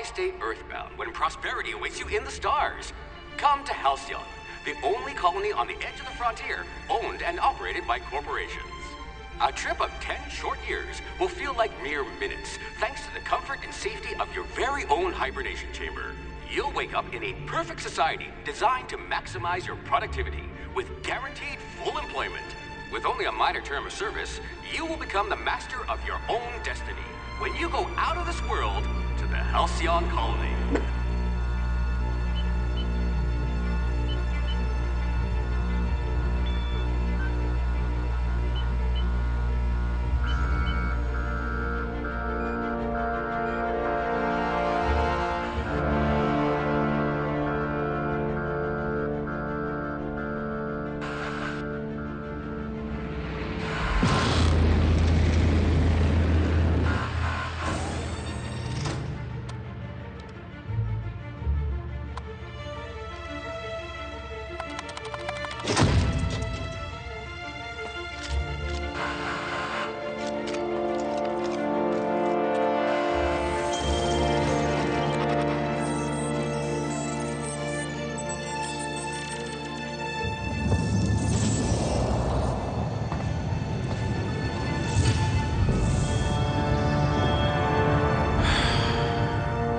Why stay earthbound when prosperity awaits you in the stars? Come to Halcyon, the only colony on the edge of the frontier, owned and operated by corporations. A trip of 10 short years will feel like mere minutes, thanks to the comfort and safety of your very own hibernation chamber. You'll wake up in a perfect society designed to maximize your productivity with guaranteed full employment. With only a minor term of service, you will become the master of your own destiny when you go out of this world to the Halcyon colony.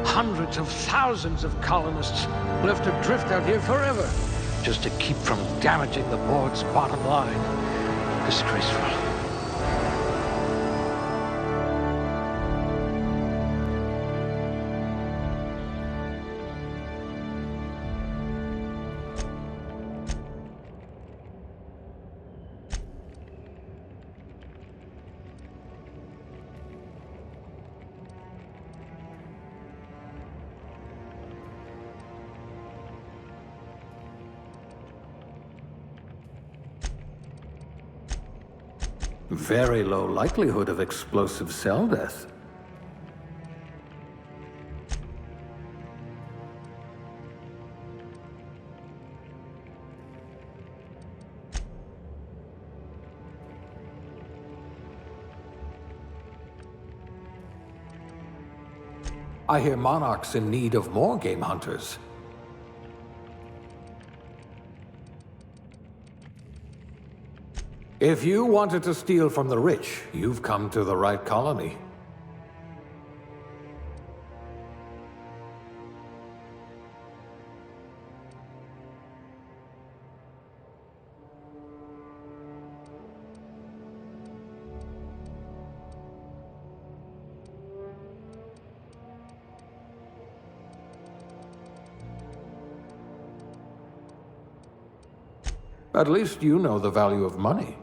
Hundreds of thousands of colonists left adrift out here forever, just to keep from damaging the board's bottom line. Disgraceful. Very low likelihood of explosive cell death. I hear Monarch's in need of more game hunters. If you wanted to steal from the rich, you've come to the right colony. At least you know the value of money.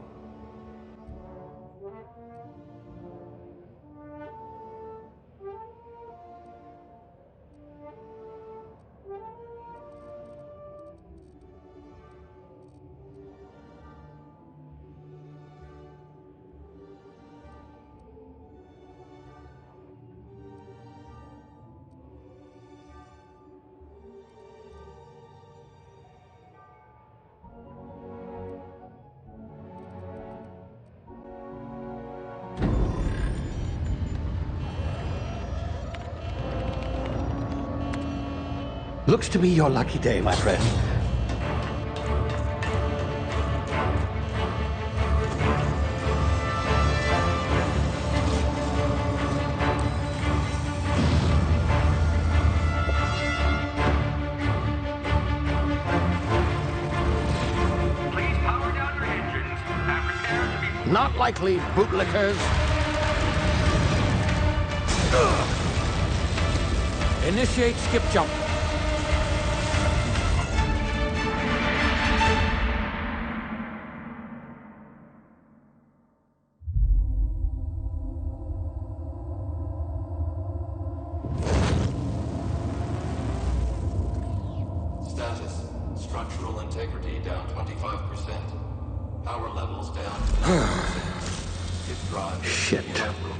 Looks to be your lucky day, my friend. Please power down your engines and prepare to be... Not likely, bootlickers. Initiate skip jump. Status. Structural integrity down 25%. Power levels down to 90%. Its drive is Shit. inoperable.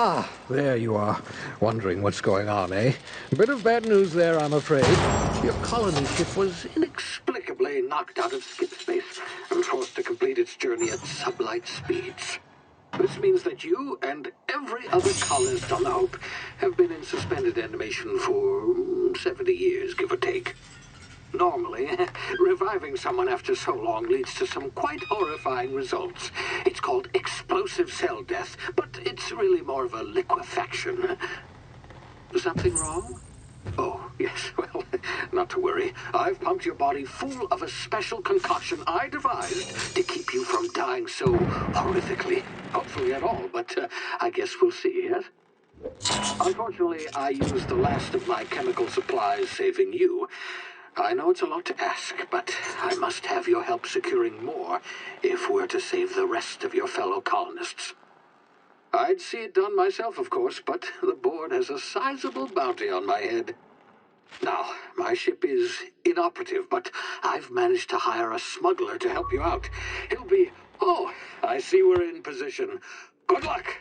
Ah, there you are. Wondering what's going on, eh? Bit of bad news there, I'm afraid. Your colony ship was inexplicably knocked out of skip space and forced to complete its journey at sublight speeds. This means that you and every other colonist on the Hope have been in suspended animation for 70 years, give or take. Normally, reviving someone after so long leads to some quite horrifying results. It's called explosive cell death, but it's really more of a liquefaction. Something wrong? Oh, yes, well, not to worry. I've pumped your body full of a special concoction I devised to keep you from dying so horrifically. Hopefully at all, but I guess we'll see, yes? Unfortunately, I used the last of my chemical supplies saving you. I know it's a lot to ask, but I must have your help securing more if we're to save the rest of your fellow colonists. I'd see it done myself, of course, but the board has a sizable bounty on my head. Now, my ship is inoperative, but I've managed to hire a smuggler to help you out. He'll be... Oh, I see we're in position. Good luck!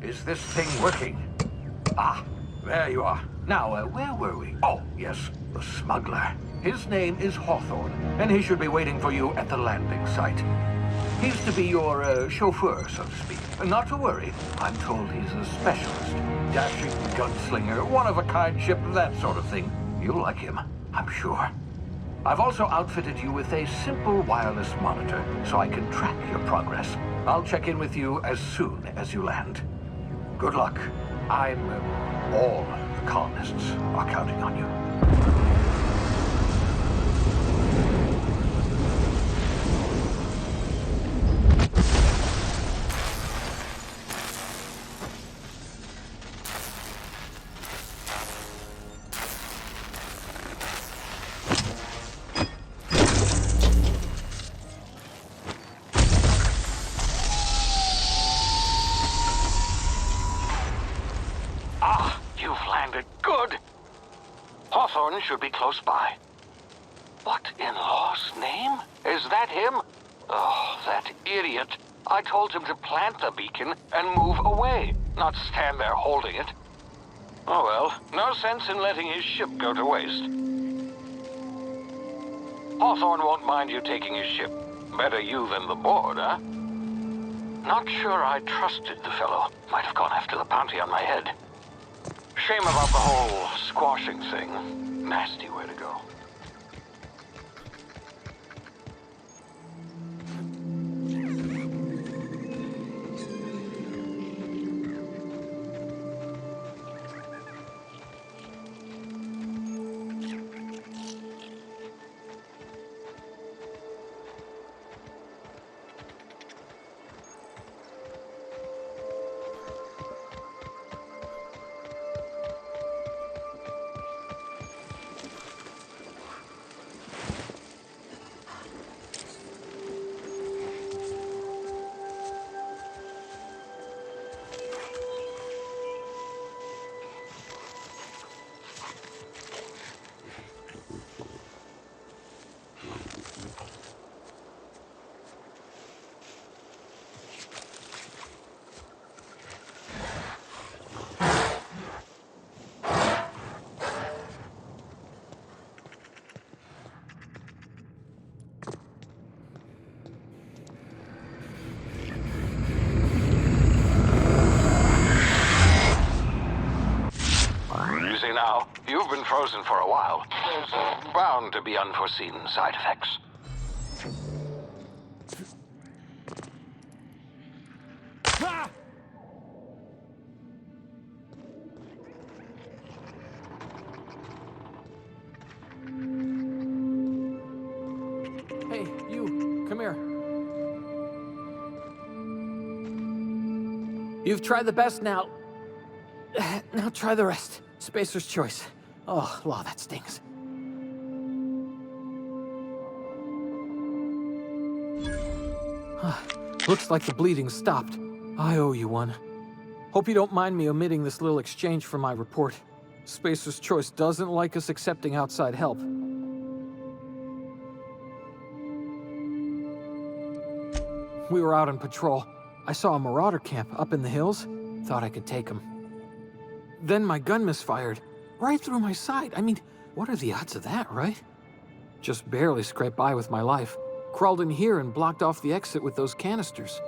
Is this thing working? Ah, there you are. Now, where were we? Oh, yes, the smuggler. His name is Hawthorne, and he should be waiting for you at the landing site. He's to be your chauffeur, so to speak. Not to worry, I'm told he's a specialist. Dashing gunslinger, one-of-a-kind ship, that sort of thing. You'll like him, I'm sure. I've also outfitted you with a simple wireless monitor, so I can track your progress. I'll check in with you as soon as you land. Good luck. All the colonists are counting on you. Hawthorne should be close by. What in law's name? Is that him? Oh, that idiot. I told him to plant the beacon and move away, not stand there holding it. Oh well, no sense in letting his ship go to waste. Hawthorne won't mind you taking his ship. Better you than the board, huh? Not sure I trusted the fellow. Might have gone after the bounty on my head. Shame about the whole squashing thing. Nasty way to go. Now, you've been frozen for a while. There's bound to be unforeseen side effects. Ah! Hey, you, come here. You've tried the best now. Now try the rest. Spacer's choice. Oh, law, that stings. Looks like the bleeding stopped. I owe you one. Hope you don't mind me omitting this little exchange from my report. Spacer's Choice doesn't like us accepting outside help. We were out on patrol. I saw a marauder camp up in the hills. Thought I could take him. Then my gun misfired. Right through my side. I mean, what are the odds of that, right? Just barely scraped by with my life. Crawled in here and blocked off the exit with those canisters.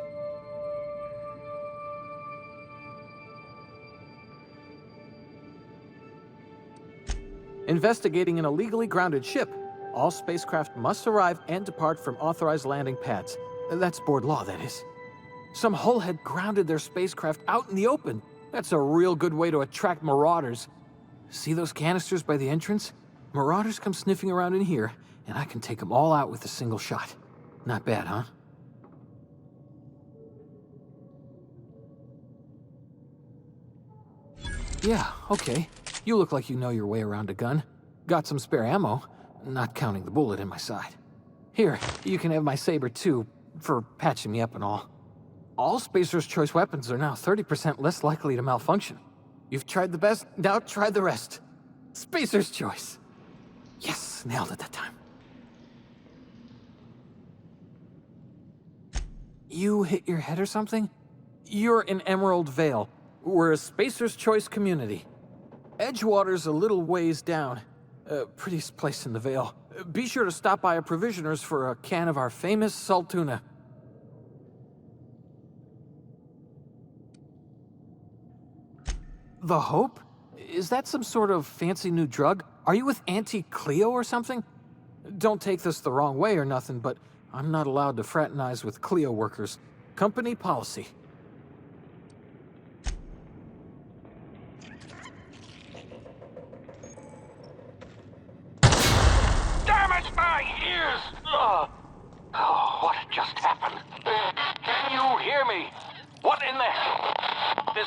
Investigating an illegally grounded ship. All spacecraft must arrive and depart from authorized landing pads. That's board law, that is. Some hullhead grounded their spacecraft out in the open. That's a real good way to attract marauders. See those canisters by the entrance? Marauders come sniffing around in here, and I can take them all out with a single shot. Not bad, huh? Yeah, okay. You look like you know your way around a gun. Got some spare ammo, not counting the bullet in my side. Here, you can have my saber too, for patching me up and all. All Spacer's Choice weapons are now 30% less likely to malfunction. You've tried the best, now try the rest. Spacer's Choice. Yes, nailed it that time. You hit your head or something? You're in Emerald Vale. We're a Spacer's Choice community. Edgewater's a little ways down. Prettiest place in the Vale. Be sure to stop by a provisioner's for a can of our famous salt tuna. The Hope? Is that some sort of fancy new drug? Are you with Auntie Cleo or something? Don't take this the wrong way or nothing, but I'm not allowed to fraternize with Cleo workers. Company policy. Damn it, my ears! Oh, what just happened? Can you hear me? What in the... This...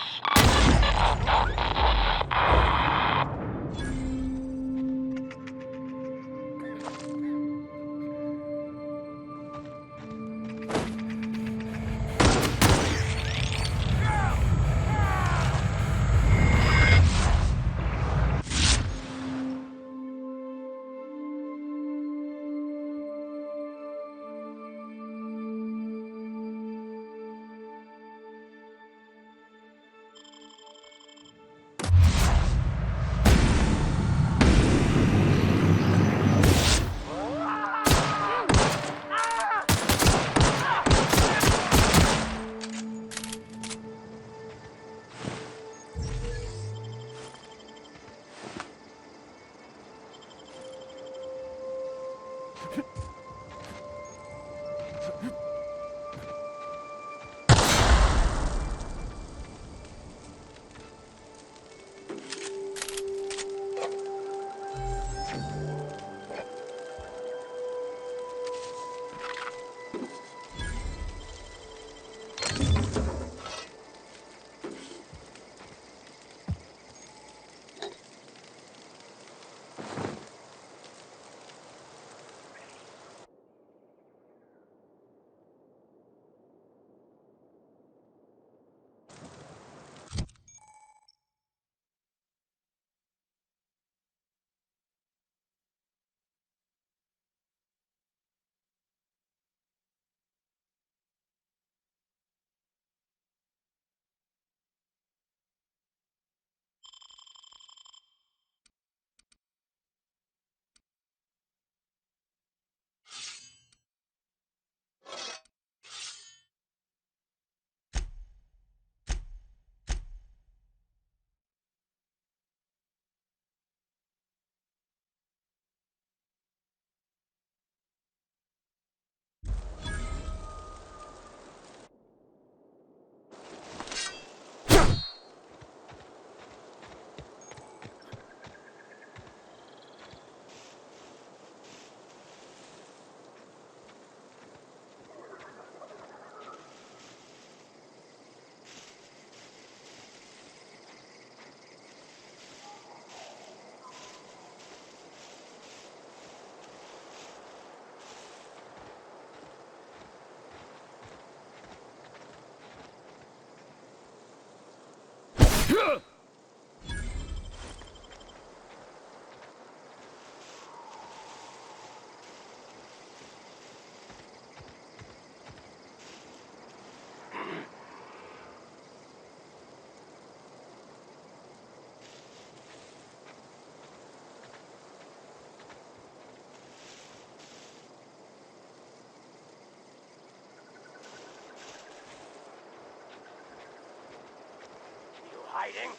hiding?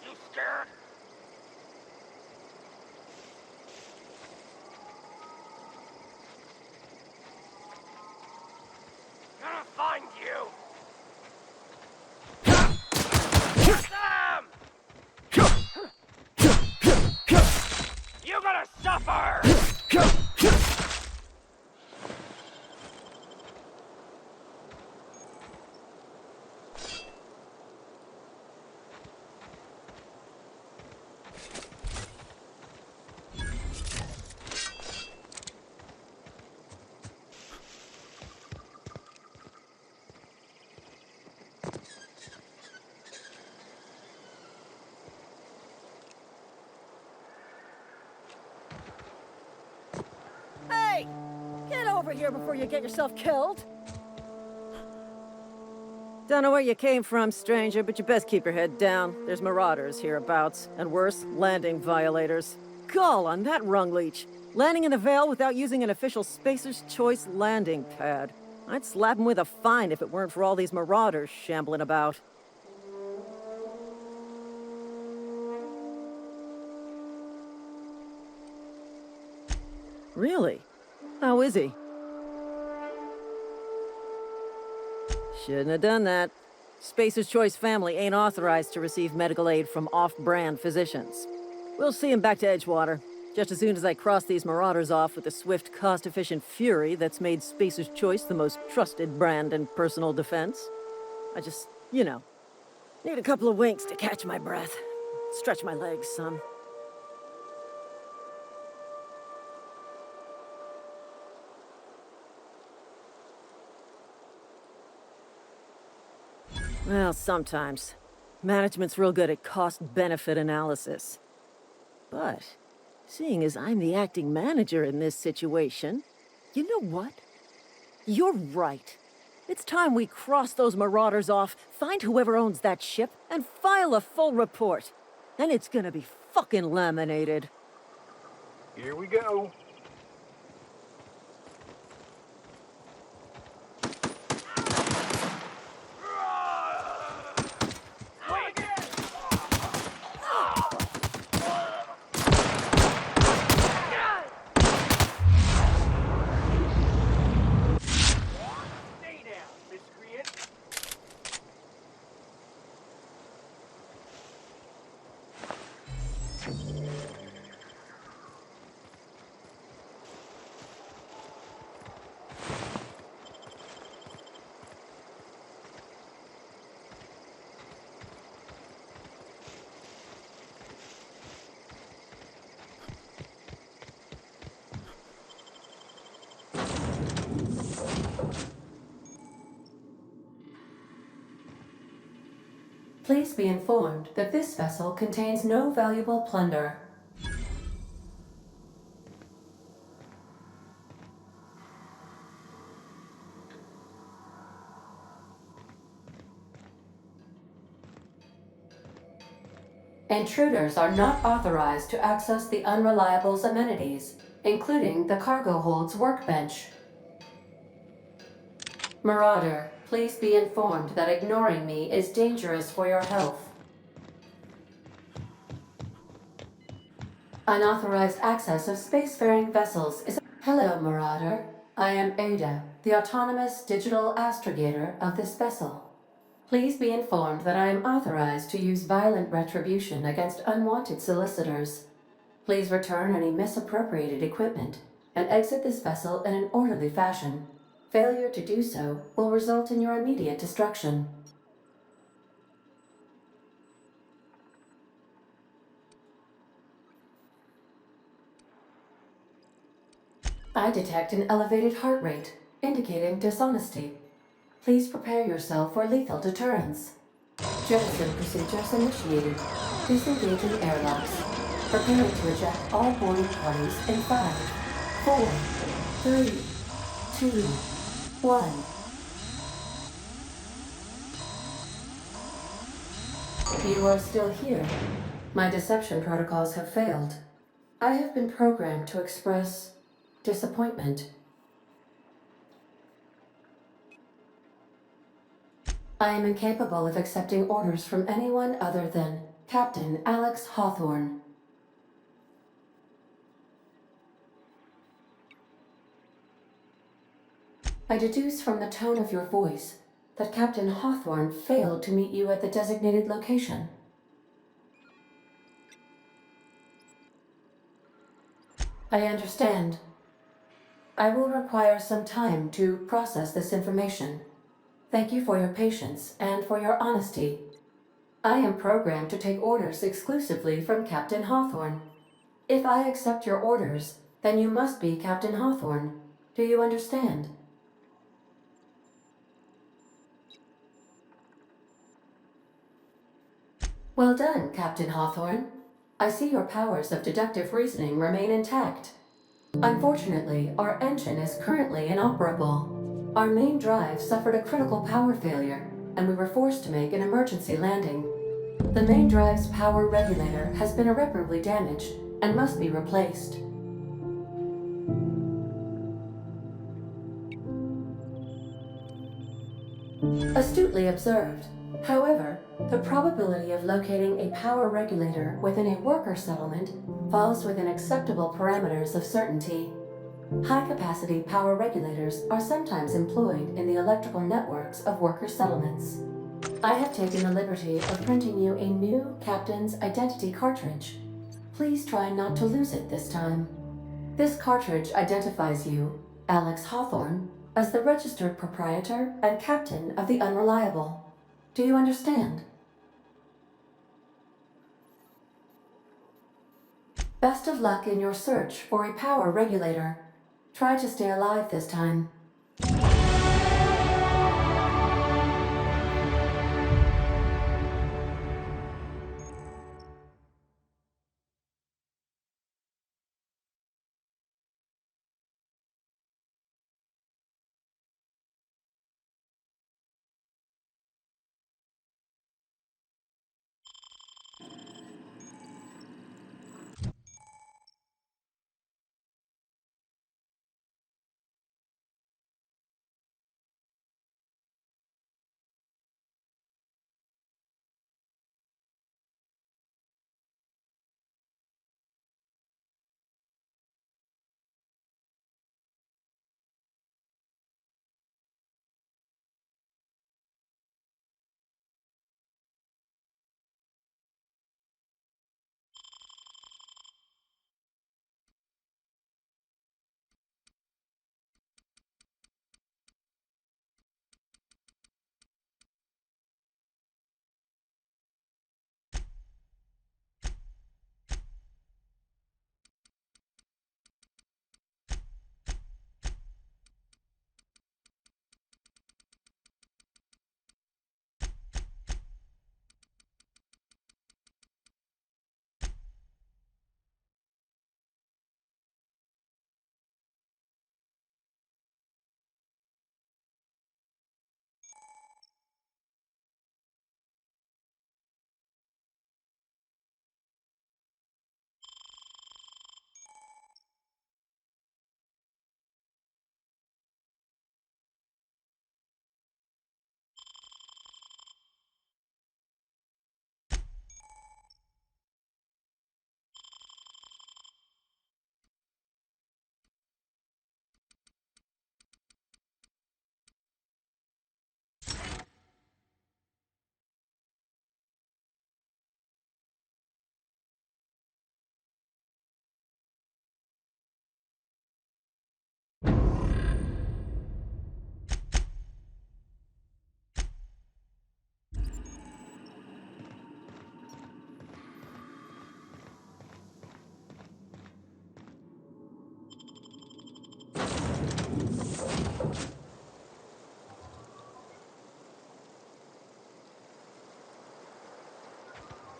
You scared? Gonna find you! Get them! You're gonna suffer! Hey! Get over here before you get yourself killed! Don't know where you came from, stranger, but you best keep your head down. There's marauders hereabouts, and worse, landing violators. Gall on that rung leech! Landing in the Vale without using an official Spacer's Choice landing pad. I'd slap him with a fine if it weren't for all these marauders shambling about. Really? How is he? Shouldn't have done that. Spacer's Choice family ain't authorized to receive medical aid from off-brand physicians. We'll see him back to Edgewater, just as soon as I cross these marauders off with the swift, cost-efficient fury that's made Spacer's Choice the most trusted brand in personal defense. I just, need a couple of winks to catch my breath. Stretch my legs, son. Well, sometimes. Management's real good at cost-benefit analysis. But, seeing as I'm the acting manager in this situation, you know what? You're right. It's time we cross those marauders off, find whoever owns that ship, and file a full report. And it's gonna be fucking laminated. Here we go. Stay down, miscreant! Please be informed that this vessel contains no valuable plunder. Intruders are not authorized to access the Unreliable's amenities, including the cargo hold's workbench. Marauder, please be informed that ignoring me is dangerous for your health. Unauthorized access of spacefaring vessels is... Hello, Marauder. I am Ada, the autonomous digital astrogator of this vessel. Please be informed that I am authorized to use violent retribution against unwanted solicitors. Please return any misappropriated equipment and exit this vessel in an orderly fashion. Failure to do so will result in your immediate destruction. I detect an elevated heart rate, indicating dishonesty. Please prepare yourself for lethal deterrence. Jettison procedures initiated. Disengaging airlocks. Preparing to eject all boarding parties in 5, 4, 3, 2, 1. You are still here. My deception protocols have failed. I have been programmed to express disappointment. I am incapable of accepting orders from anyone other than Captain Alex Hawthorne. I deduce from the tone of your voice that Captain Hawthorne failed to meet you at the designated location. I understand. I will require some time to process this information. Thank you for your patience and for your honesty. I am programmed to take orders exclusively from Captain Hawthorne. If I accept your orders, then you must be Captain Hawthorne. Do you understand? Well done, Captain Hawthorne. I see your powers of deductive reasoning remain intact. Unfortunately, our engine is currently inoperable. Our main drive suffered a critical power failure, and we were forced to make an emergency landing. The main drive's power regulator has been irreparably damaged and must be replaced. Astutely observed. However, the probability of locating a power regulator within a worker settlement falls within acceptable parameters of certainty. High-capacity power regulators are sometimes employed in the electrical networks of worker settlements. I have taken the liberty of printing you a new Captain's Identity cartridge. Please try not to lose it this time. This cartridge identifies you, Alex Hawthorne, as the registered proprietor and captain of the Unreliable. Do you understand? Best of luck in your search for a power regulator. Try to stay alive this time.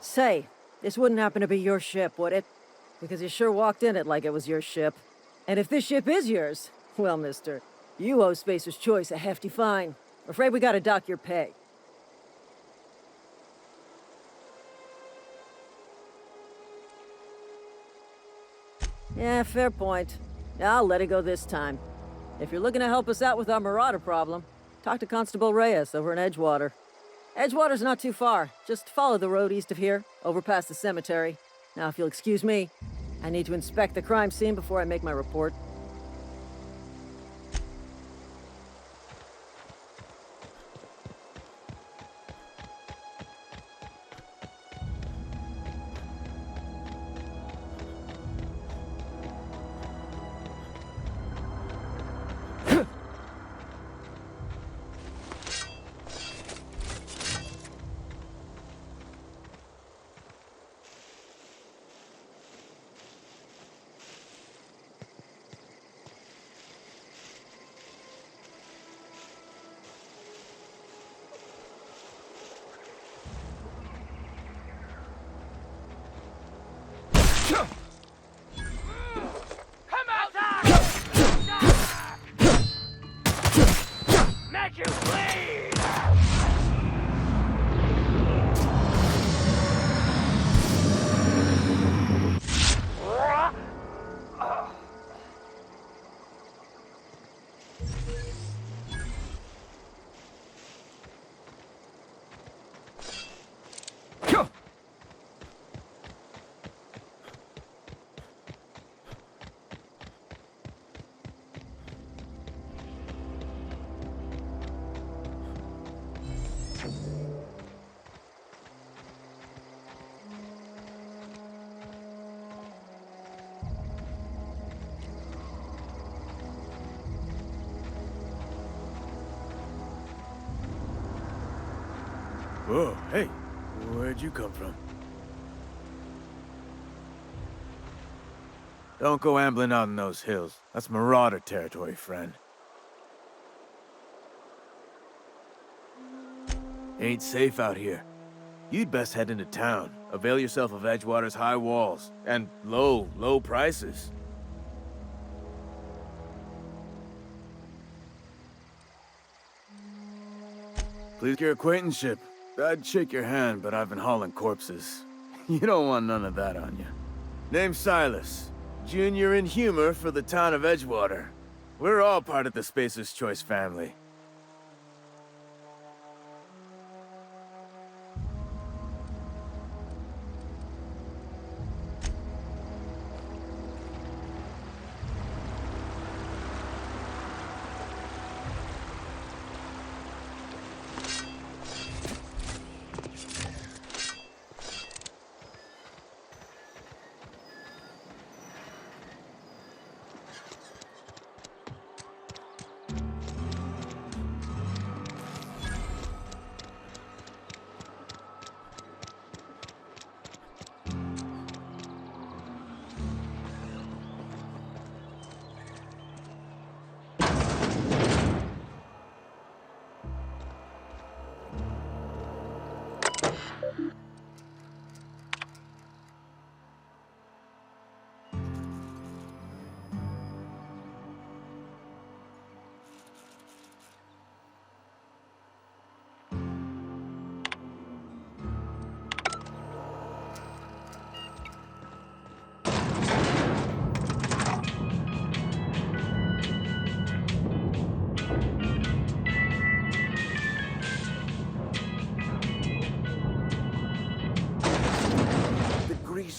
Say, this wouldn't happen to be your ship, would it? Because you sure walked in it like it was your ship. And if this ship is yours, well, mister, you owe Spacer's Choice a hefty fine. I'm afraid we gotta dock your pay. Yeah, fair point. I'll let it go this time. If you're looking to help us out with our Marauder problem, talk to Constable Reyes over in Edgewater. Edgewater's not too far. Just follow the road east of here, over past the cemetery. Now, if you'll excuse me, I need to inspect the crime scene before I make my report. Come out, Doc! Make you bleed! Whoa, hey, where'd you come from? Don't go ambling out in those hills. That's marauder territory, friend. Ain't safe out here. You'd best head into town. Avail yourself of Edgewater's high walls and low prices. Please your acquaintanceship. I'd shake your hand, but I've been hauling corpses. You don't want none of that on you. Name's Silas. Junior in humor for the town of Edgewater. We're all part of the Spacer's Choice family.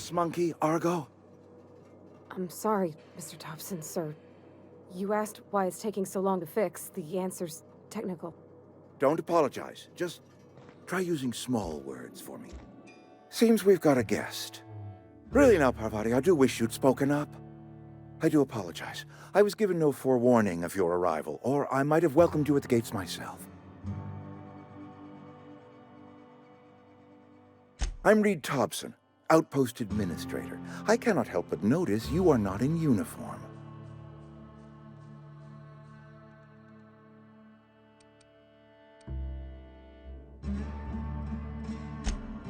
Monkey, Argo? I'm sorry, Mr. Thompson, sir. You asked why it's taking so long to fix. The answer's technical. Don't apologize. Just try using small words for me. Seems we've got a guest. Really now, Parvati, I do wish you'd spoken up. I do apologize. I was given no forewarning of your arrival, or I might have welcomed you at the gates myself. I'm Reed Thompson, Outpost Administrator. I cannot help but notice you are not in uniform.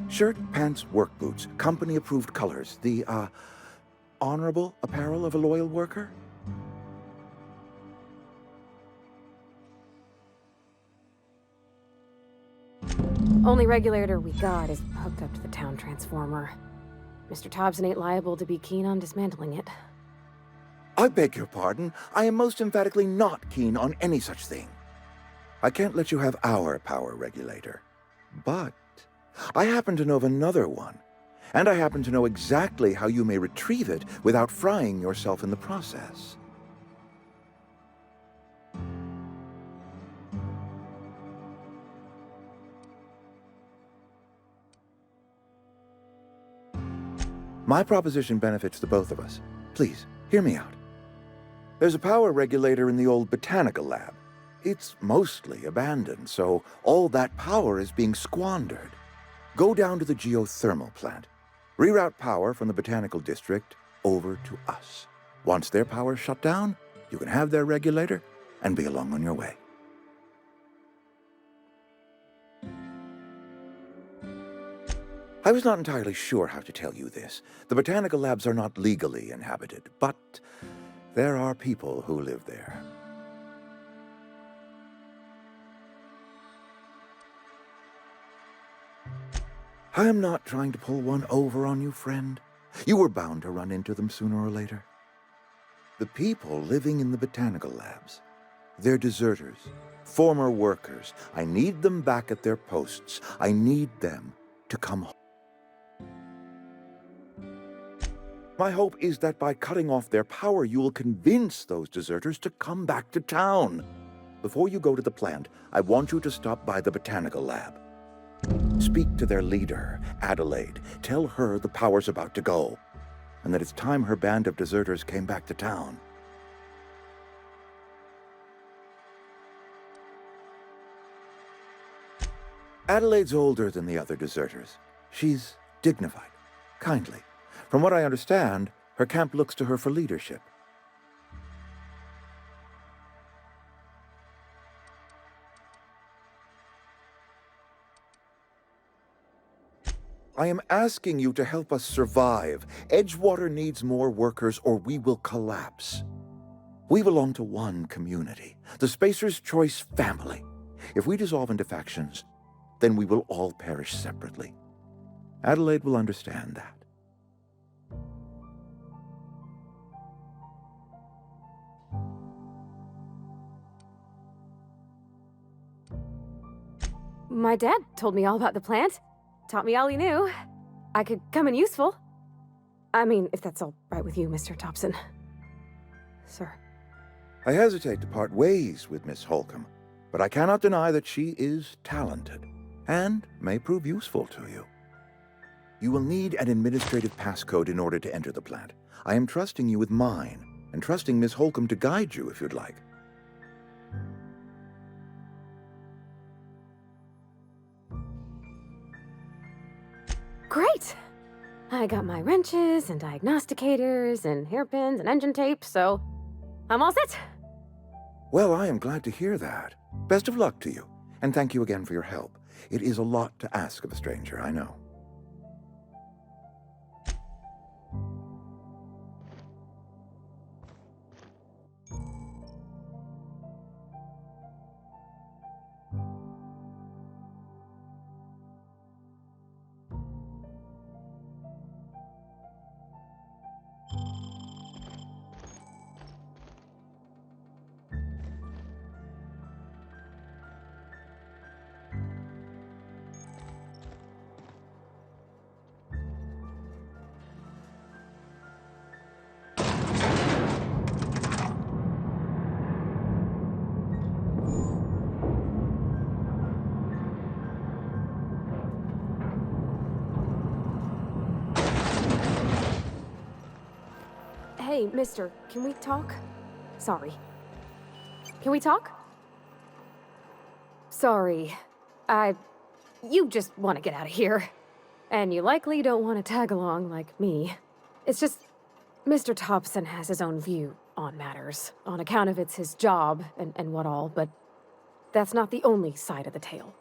Shirt, pants, work boots, company-approved colors. The, honorable apparel of a loyal worker? Only regulator we got is hooked up to the town transformer. Mr. Thompson ain't liable to be keen on dismantling it. I beg your pardon. I am most emphatically not keen on any such thing. I can't let you have our power regulator. But I happen to know of another one, and I happen to know exactly how you may retrieve it without frying yourself in the process. My proposition benefits the both of us. Please, hear me out. There's a power regulator in the old botanical lab. It's mostly abandoned, so all that power is being squandered. Go down to the geothermal plant. Reroute power from the botanical district over to us. Once their power's shut down, you can have their regulator and be along on your way. I was not entirely sure how to tell you this. The botanical labs are not legally inhabited, but there are people who live there. I am not trying to pull one over on you, friend. You were bound to run into them sooner or later. The people living in the botanical labs, they're deserters, former workers. I need them back at their posts. I need them to come home. My hope is that by cutting off their power, you will convince those deserters to come back to town. Before you go to the plant, I want you to stop by the botanical lab. Speak to their leader, Adelaide. Tell her the power's about to go, and that it's time her band of deserters came back to town. Adelaide's older than the other deserters. She's dignified, kindly. From what I understand, her camp looks to her for leadership. I am asking you to help us survive. Edgewater needs more workers or we will collapse. We belong to one community, the Spacer's Choice family. If we dissolve into factions, then we will all perish separately. Adelaide will understand that. My dad told me all about the plant. Taught me all he knew. I could come in useful. I mean, if that's all right with you, Mr. Thompson. Sir. I hesitate to part ways with Miss Holcomb, but I cannot deny that she is talented and may prove useful to you. You will need an administrative passcode in order to enter the plant. I am trusting you with mine, and trusting Miss Holcomb to guide you if you'd like. Great! I got my wrenches and diagnosticators and hairpins and engine tape, so I'm all set. Well, I am glad to hear that. Best of luck to you, and thank you again for your help. It is a lot to ask of a stranger, I know. Hey, mister, can we talk? Sorry. Can we talk? Sorry. You just want to get out of here. And you likely don't want to tag along like me. It's just, Mr. Thompson has his own view on matters, on account of it's his job and what all, but that's not the only side of the tale.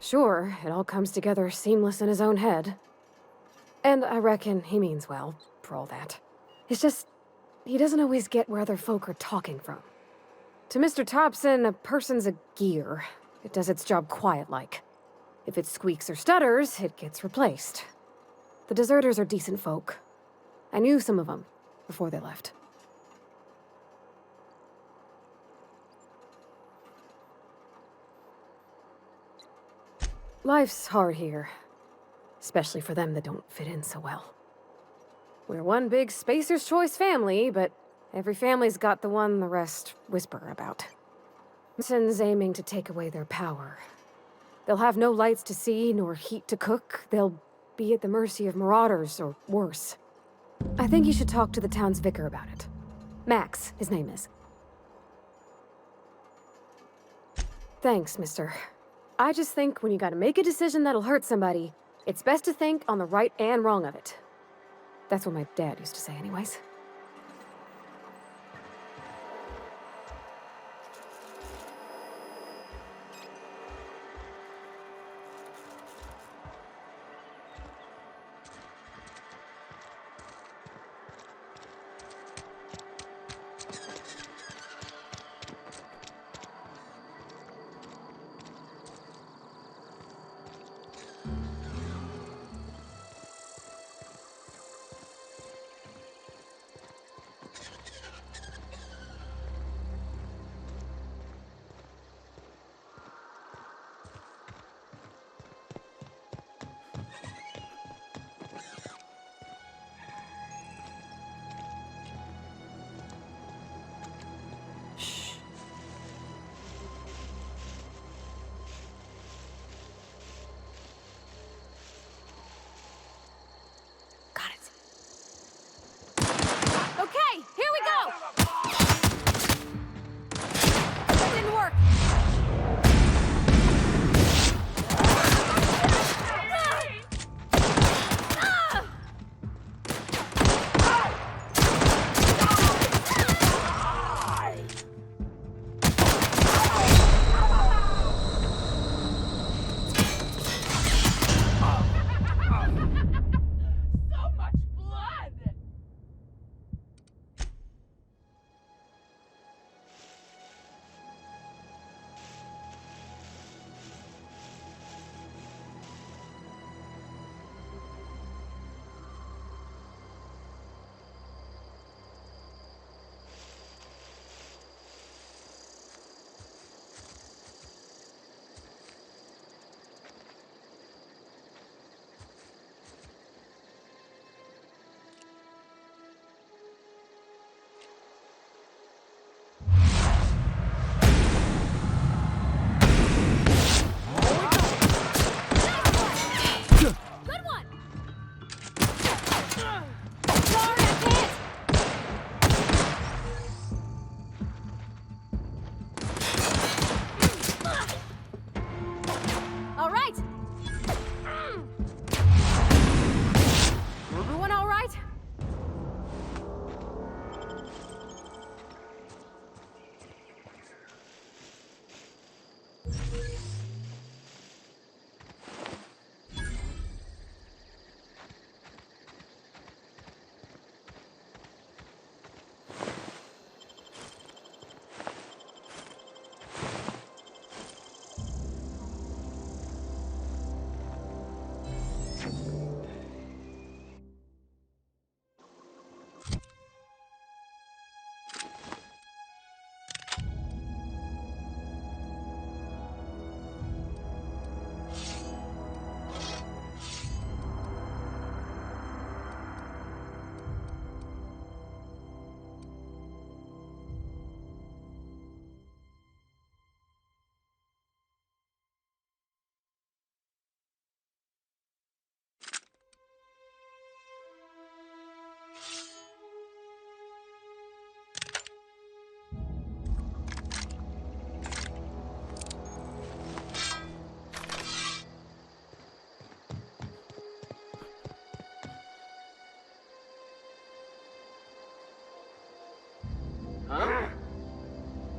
Sure, it all comes together seamless in his own head. And I reckon he means well, for all that. It's just, he doesn't always get where other folk are talking from. To Mr. Thompson, a person's a gear. It does its job quiet-like. If it squeaks or stutters, it gets replaced. The deserters are decent folk. I knew some of them. before they left. Life's hard here, especially for them that don't fit in so well. We're one big Spacer's Choice family, but every family's got the one the rest whisper about. Mason's aiming to take away their power. They'll have no lights to see, nor heat to cook. They'll be at the mercy of marauders, or worse. I think you should talk to the town's vicar about it. Max, his name is. Thanks, mister. I just think when you gotta make a decision that'll hurt somebody, it's best to think on the right and wrong of it. That's what my dad used to say anyways.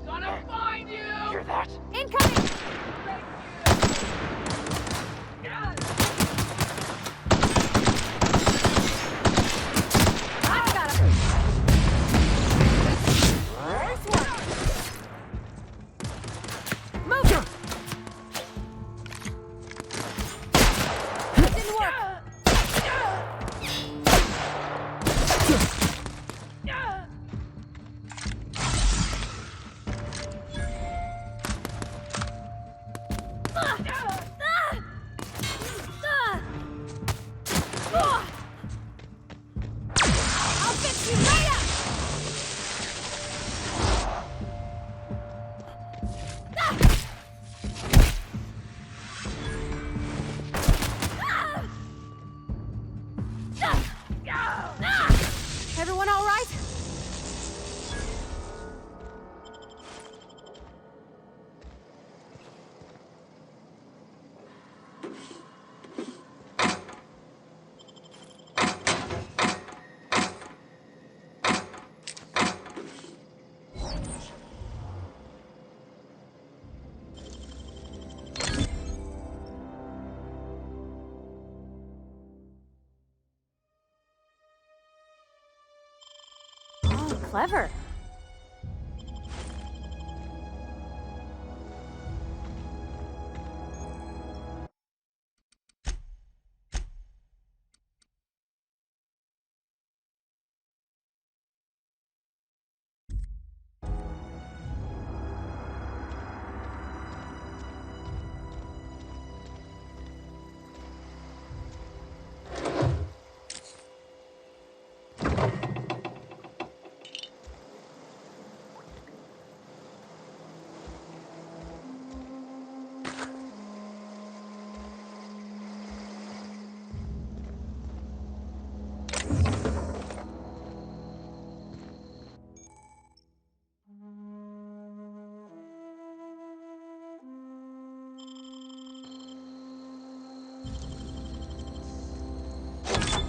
Gonna find you! Hear that? Incoming! I've got him! Nice one! Move him! That didn't work! Clever.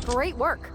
Great work.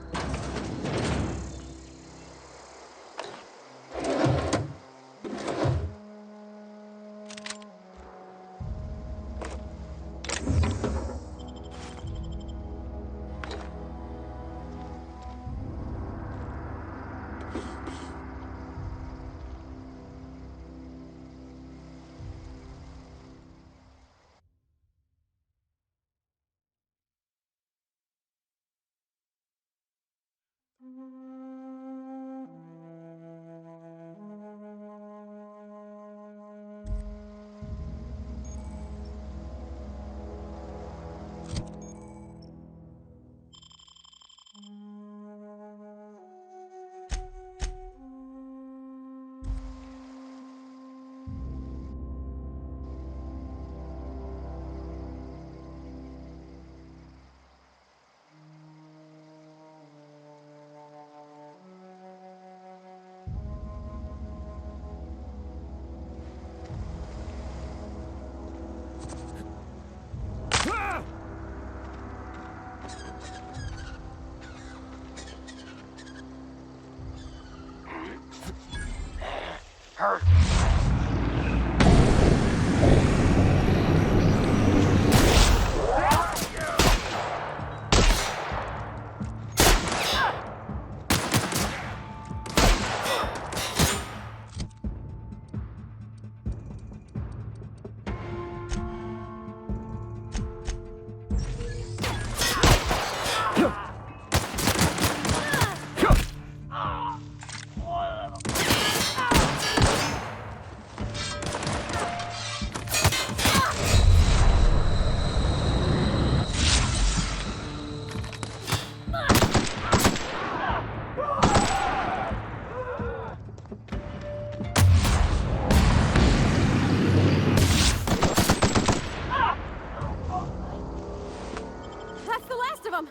That's the last of them.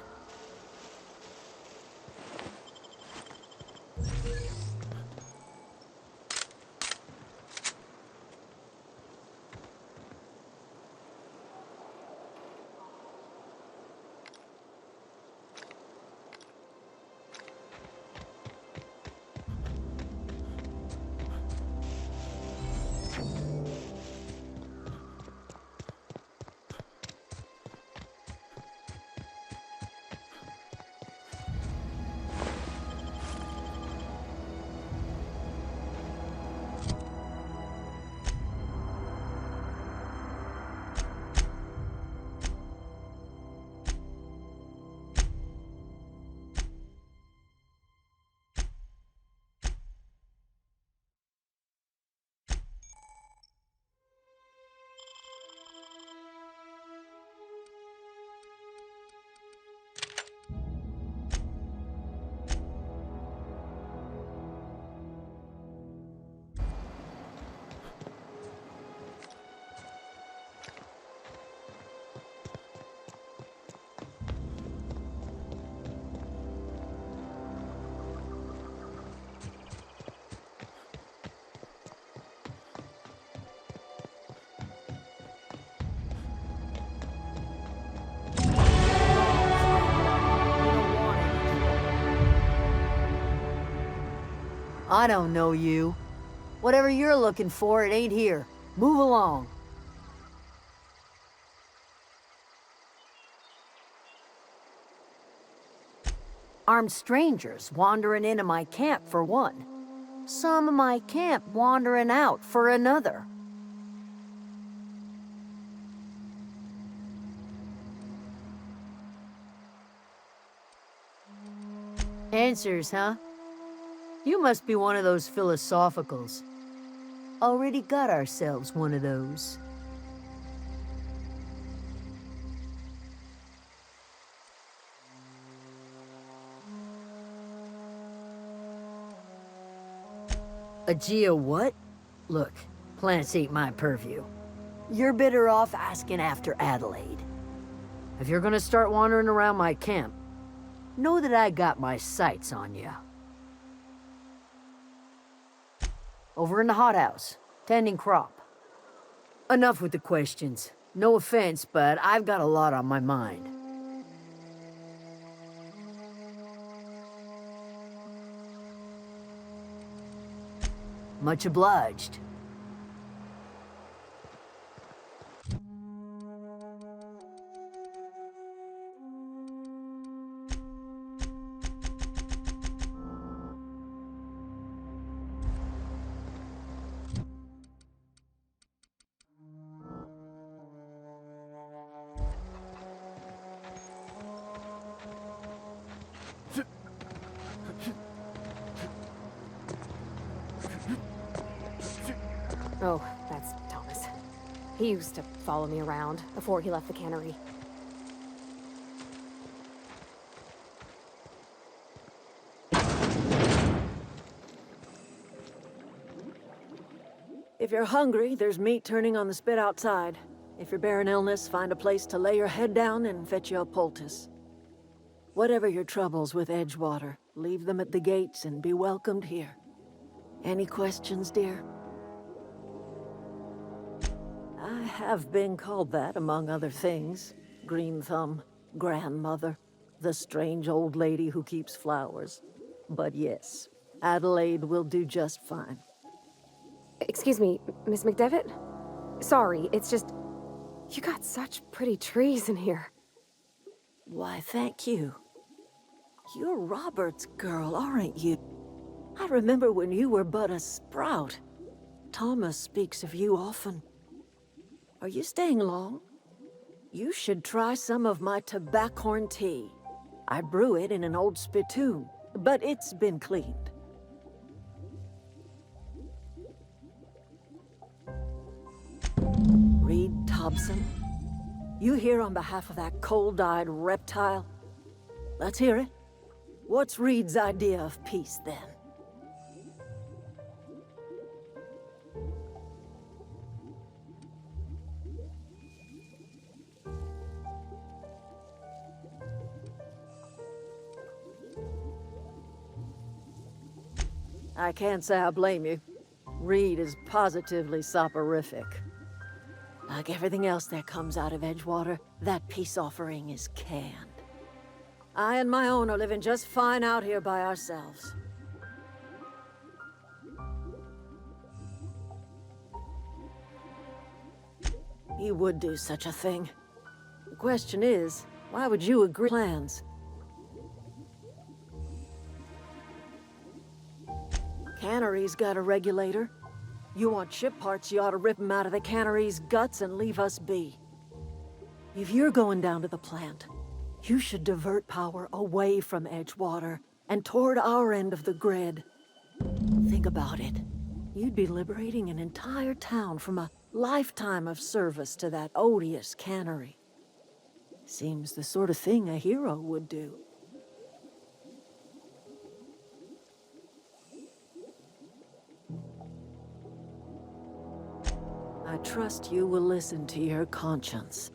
I don't know you. Whatever you're looking for, it ain't here. Move along. Armed strangers wandering into my camp, for one. some of my camp wandering out for another. Answers, huh? You must be one of those philosophicals. Already got ourselves one of those. A geo what? Look, plants ain't my purview. You're better off asking after Adelaide. If you're gonna start wandering around my camp, know that I got my sights on you. Over in the hothouse, tending crop. Enough with the questions. No offense, but I've got a lot on my mind. Much obliged. Oh, that's Thomas. He used to follow me around before he left the cannery. If you're hungry, there's meat turning on the spit outside. If you're bearing illness, find a place to lay your head down and fetch you a poultice. Whatever your troubles with Edgewater, leave them at the gates and be welcomed here. Any questions, dear? I have been called that, among other things. Green Thumb, grandmother, the strange old lady who keeps flowers. But yes, Adelaide will do just fine. Excuse me, Miss McDevitt? Sorry, it's just... You got such pretty trees in here. Why, thank you. You're Robert's girl, aren't you? I remember when you were but a sprout. Thomas speaks of you often. Are you staying long? You should try some of my tobaccorn tea. I brew it in an old spittoon, but it's been cleaned. Reed Thompson? You here on behalf of that cold-eyed reptile? Let's hear it. What's Reed's idea of peace, then? I can't say I blame you. Reed is positively soporific. Like everything else that comes out of Edgewater, that peace offering is canned. I and my own are living just fine out here by ourselves. He would do such a thing. The question is, why would you agree to plans? Cannery's got a regulator. You want ship parts, you ought to rip them out of the cannery's guts and leave us be. If you're going down to the plant, you should divert power away from Edgewater and toward our end of the grid. Think about it. You'd be liberating an entire town from a lifetime of service to that odious cannery. Seems the sort of thing a hero would do. I trust you will listen to your conscience.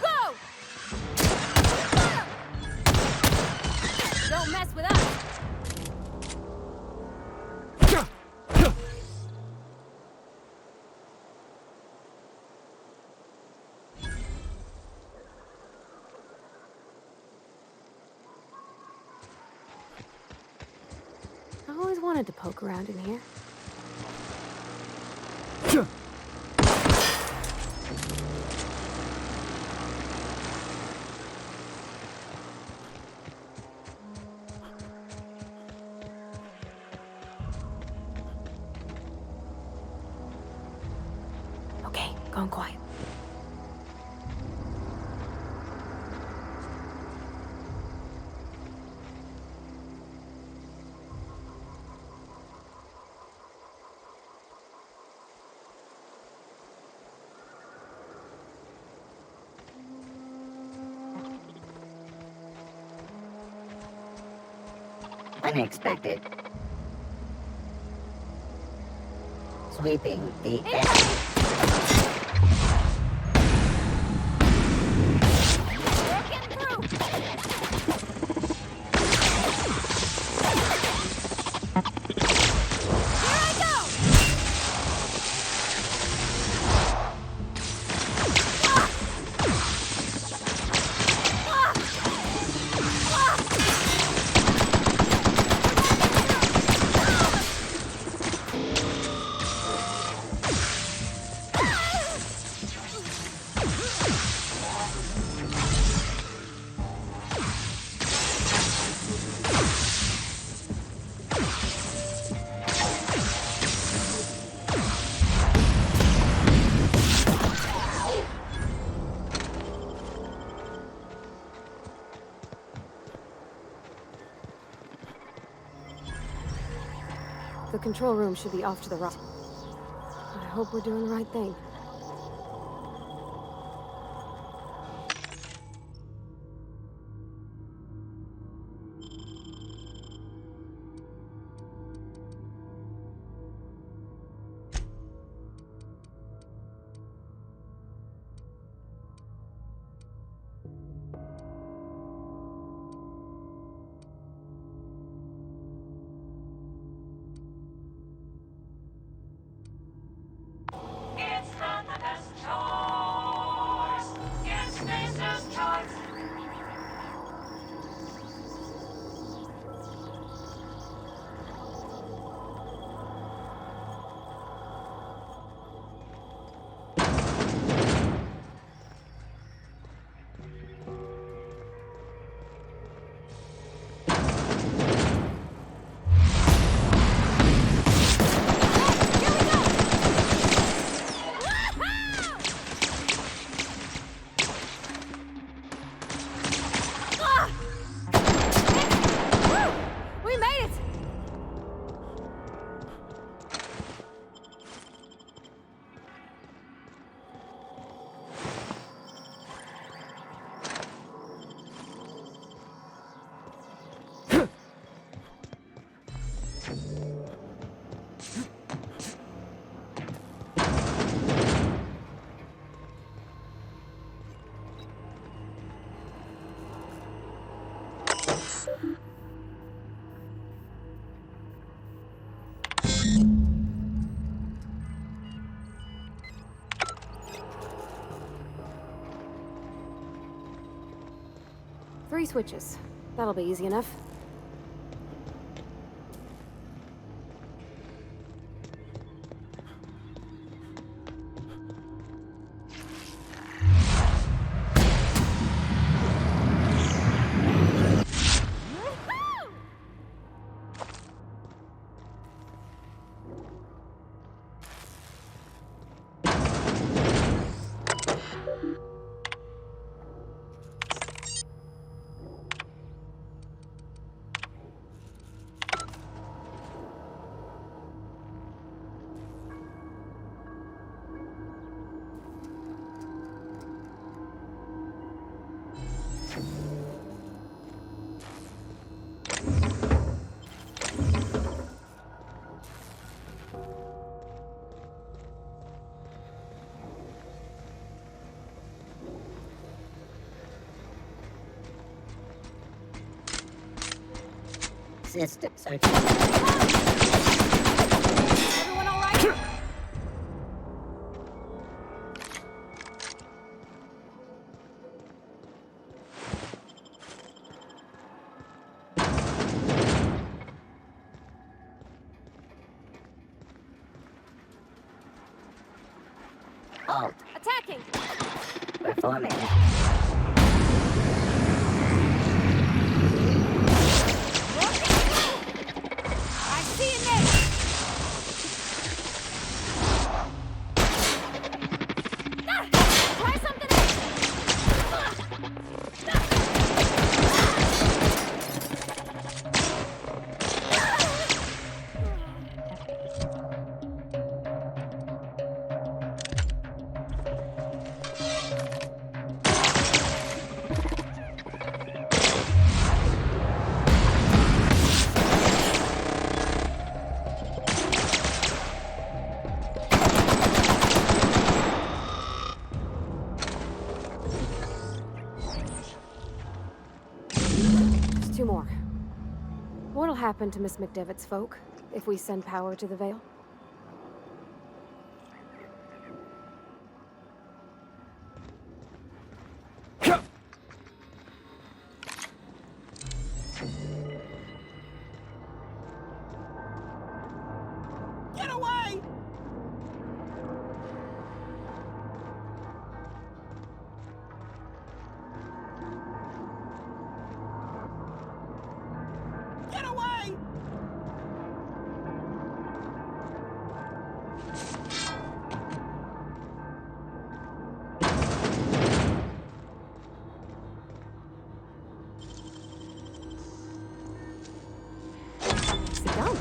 Go! Don't mess with us! I always wanted to poke around in here. Okay, gone quiet. Unexpected. Sweeping the air. The control room should be off to the right. I hope we're doing the right thing. Three switches. That'll be easy enough. systems are... Everyone all right? Halt. Attacking! Performing. I see you next! Try something Just two more. What'll happen to Miss McDevitt's folk if we send power to the Vale? Get away! Get away! Sit down.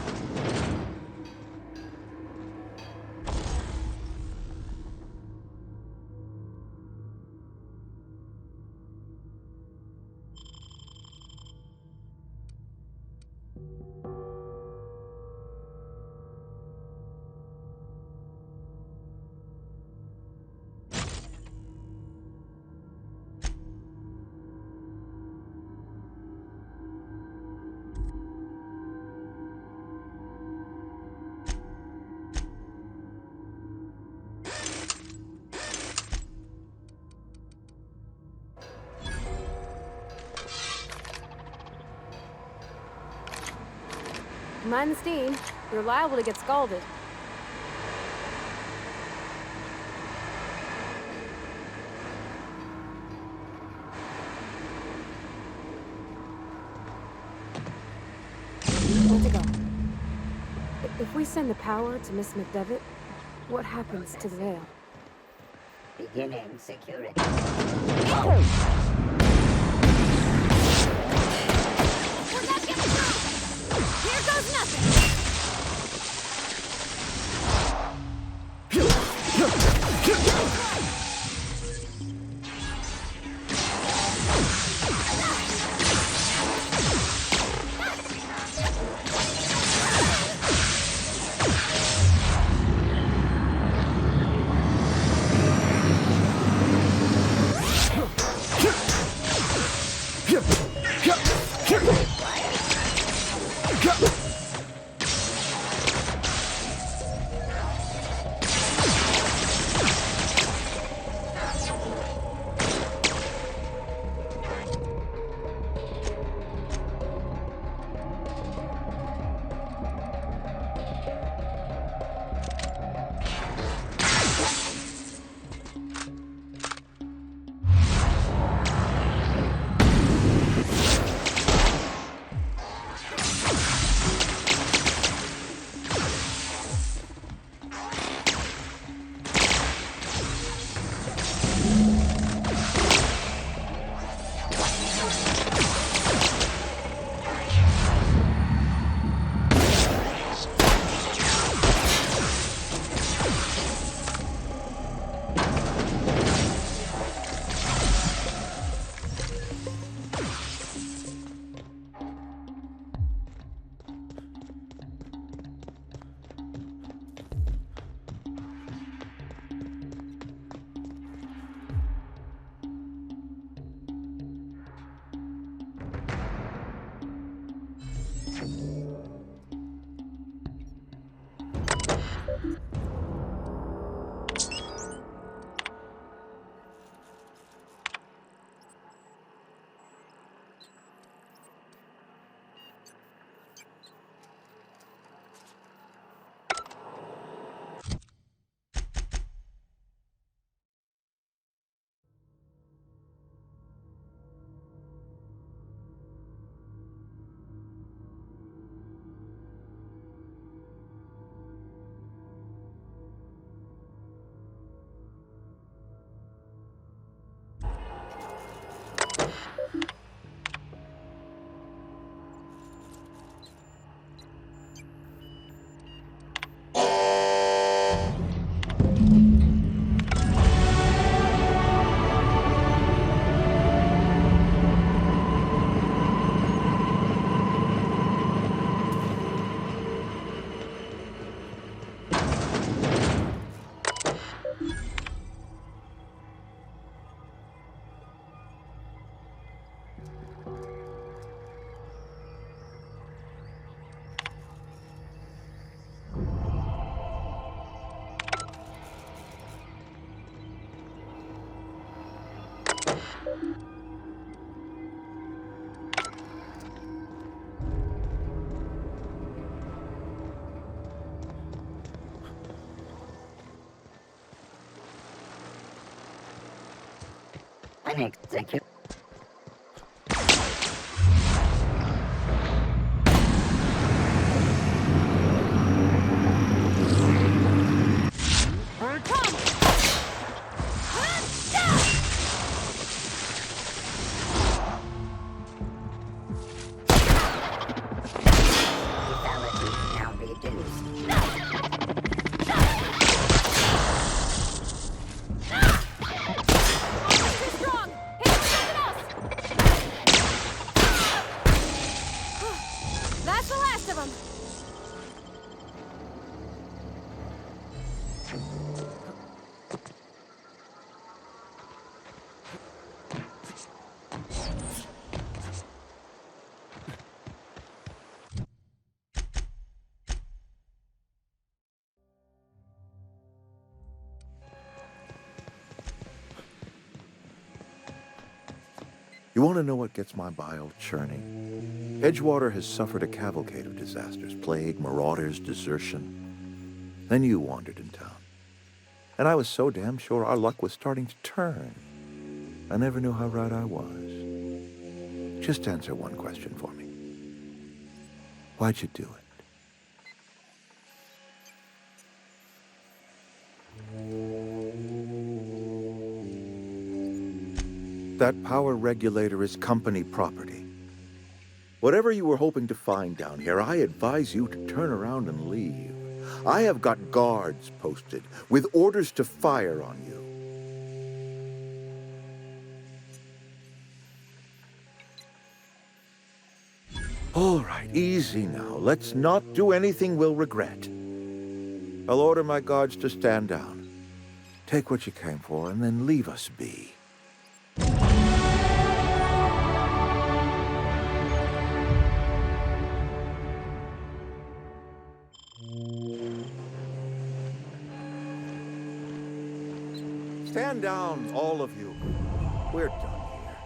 Mind the steam. You're liable to get scalded. Where'd it go? If we send the power to Miss McDevitt, what happens to the Vale? Beginning security. We're not getting through! Here goes nothing! An execute. Lethality now reduced. That's the last of them! You want to know what gets my bile churning? Edgewater has suffered a cavalcade of disasters, plague, marauders, desertion. Then you wandered in town. And I was so damn sure our luck was starting to turn. I never knew how right I was. Just answer one question for me. Why'd you do it? That power regulator is company property. Whatever you were hoping to find down here, I advise you to turn around and leave. I have got guards posted with orders to fire on you. All right, easy now. Let's not do anything we'll regret. I'll order my guards to stand down. Take what you came for and then leave us be. Stand down, all of you. We're done here.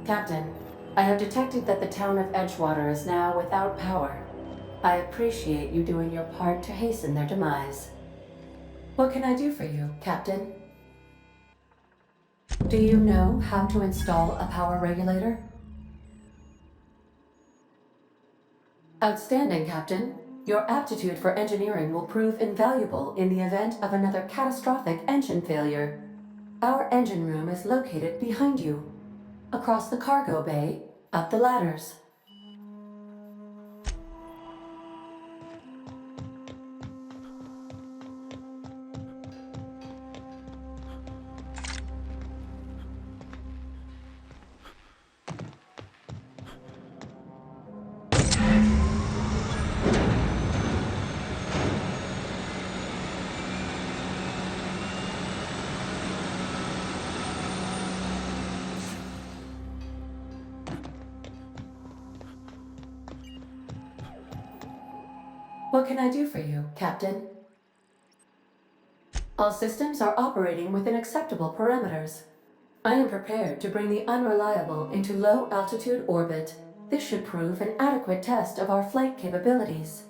Captain, I have detected that the town of Edgewater is now without power. I appreciate you doing your part to hasten their demise. What can I do for you, Captain? Do you know how to install a power regulator? Outstanding, Captain. Your aptitude for engineering will prove invaluable in the event of another catastrophic engine failure. Our engine room is located behind you. Across the cargo bay, up the ladders. What can I do for you, Captain? All systems are operating within acceptable parameters. I am prepared to bring the unreliable into low-altitude orbit. This should prove an adequate test of our flight capabilities.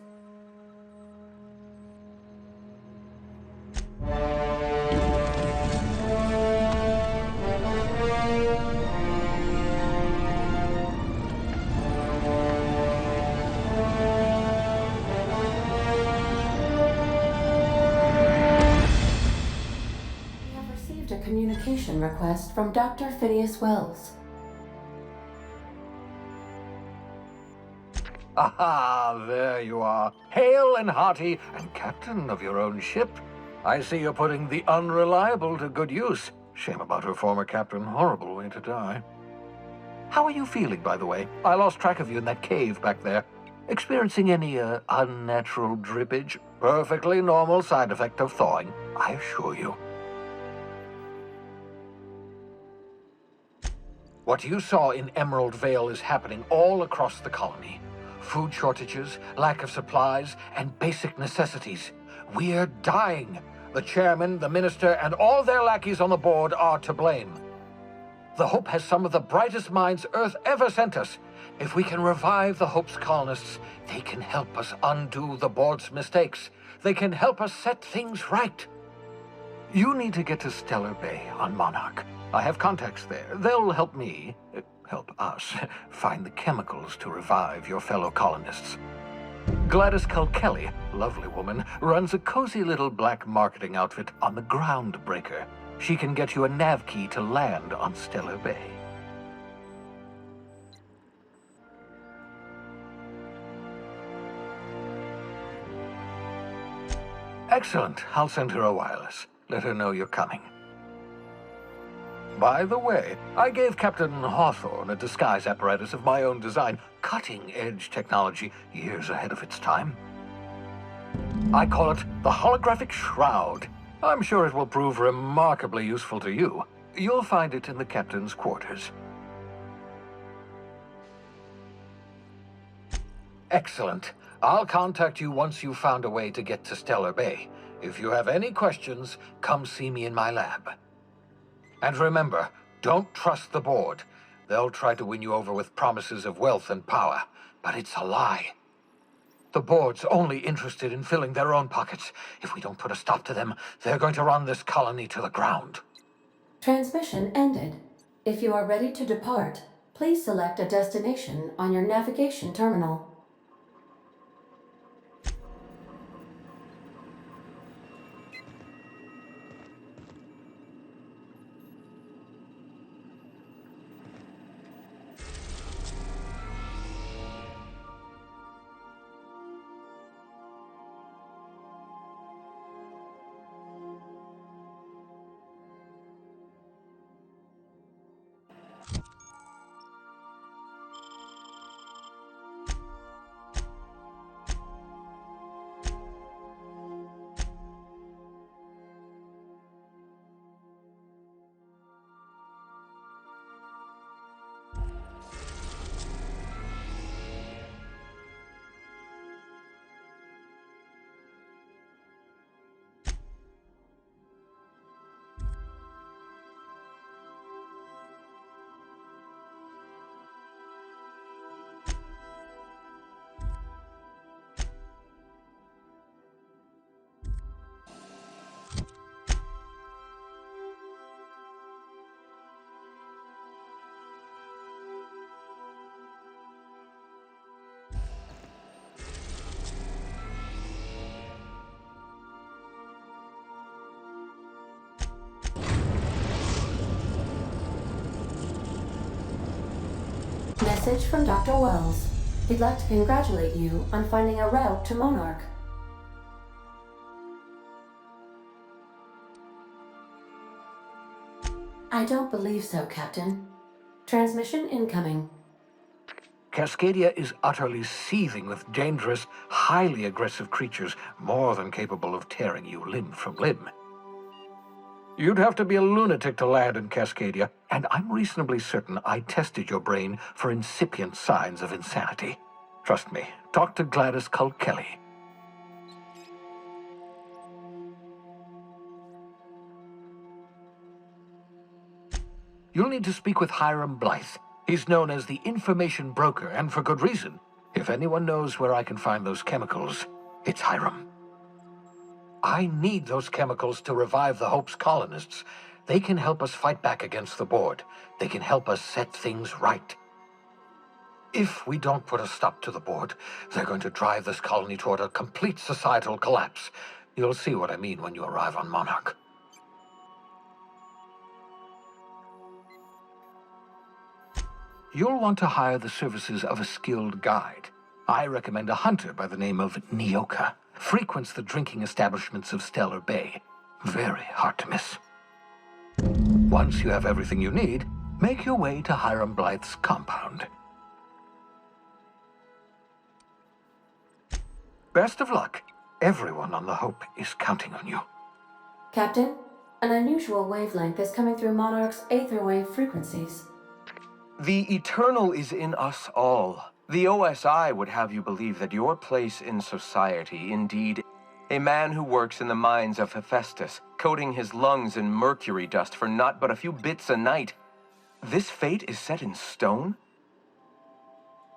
We have received a communication request from Dr. Phineas Wells. Aha, there you are. Hale and hearty, and captain of your own ship. I see you're putting the unreliable to good use. Shame about her former captain. Horrible way to die. How are you feeling, by the way? I lost track of you in that cave back there. Experiencing any, unnatural drippage? Perfectly normal side effect of thawing, I assure you. What you saw in Emerald Vale is happening all across the colony. Food shortages, lack of supplies, and basic necessities. We're dying. The chairman, the minister, and all their lackeys on the board are to blame. The Hope has some of the brightest minds Earth ever sent us. If we can revive the Hope's colonists, they can help us undo the board's mistakes. They can help us set things right. You need to get to Stellar Bay on Monarch. I have contacts there. They'll help me, help us, find the chemicals to revive your fellow colonists. Gladys Kelly, lovely woman, runs a cozy little black marketing outfit on the Groundbreaker. She can get you a nav key to land on Stellar Bay. Excellent. I'll send her a wireless. Let her know you're coming. By the way, I gave Captain Hawthorne a disguise apparatus of my own design, cutting-edge technology, years ahead of its time. I call it the Holographic Shroud. I'm sure it will prove remarkably useful to you. You'll find it in the captain's quarters. Excellent. I'll contact you once you've found a way to get to Stellar Bay. If you have any questions, come see me in my lab. And remember, don't trust the board. They'll try to win you over with promises of wealth and power, but it's a lie. The board's only interested in filling their own pockets. If we don't put a stop to them, they're going to run this colony to the ground. Transmission ended. If you are ready to depart, please select a destination on your navigation terminal. message from Dr. Wells. He'd like to congratulate you on finding a route to Monarch. I don't believe so, Captain. Transmission incoming. Cascadia is utterly seething with dangerous, highly aggressive creatures, more than capable of tearing you limb from limb. You'd have to be a lunatic to land in Cascadia, and I'm reasonably certain I tested your brain for incipient signs of insanity. Trust me, talk to Gladys Culkelly. You'll need to speak with Hiram Blythe. He's known as the information broker, and for good reason. If anyone knows where I can find those chemicals, it's Hiram. I need those chemicals to revive the Hope's colonists. They can help us fight back against the board. They can help us set things right. If we don't put a stop to the board, they're going to drive this colony toward a complete societal collapse. You'll see what I mean when you arrive on Monarch. You'll want to hire the services of a skilled guide. I recommend a hunter by the name of Nyoka. Frequents the drinking establishments of Stellar Bay. Very hard to miss. Once you have everything you need, make your way to Hiram Blythe's compound. Best of luck. Everyone on the Hope is counting on you. Captain, an unusual wavelength is coming through Monarch's aether wave frequencies. The eternal is in us all. The OSI would have you believe that your place in society, indeed, a man who works in the mines of Hephaestus, coating his lungs in mercury dust for not but a few bits a night, this fate is set in stone?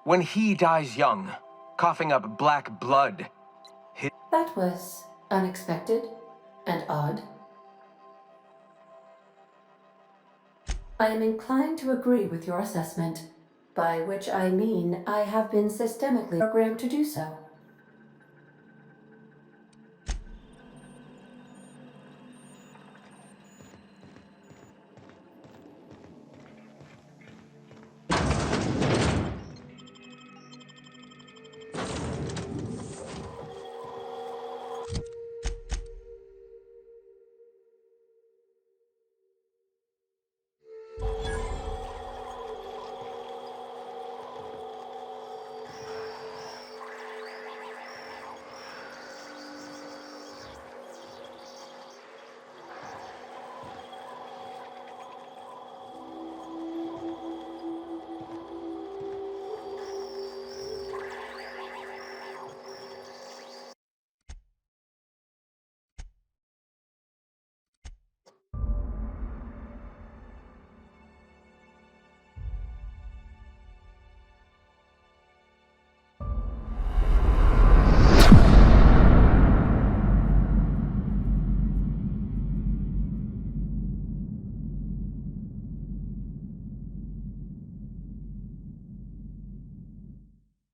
When he dies young, coughing up black blood, That was unexpected and odd. I am inclined to agree with your assessment, by which I mean I have been systemically programmed to do so.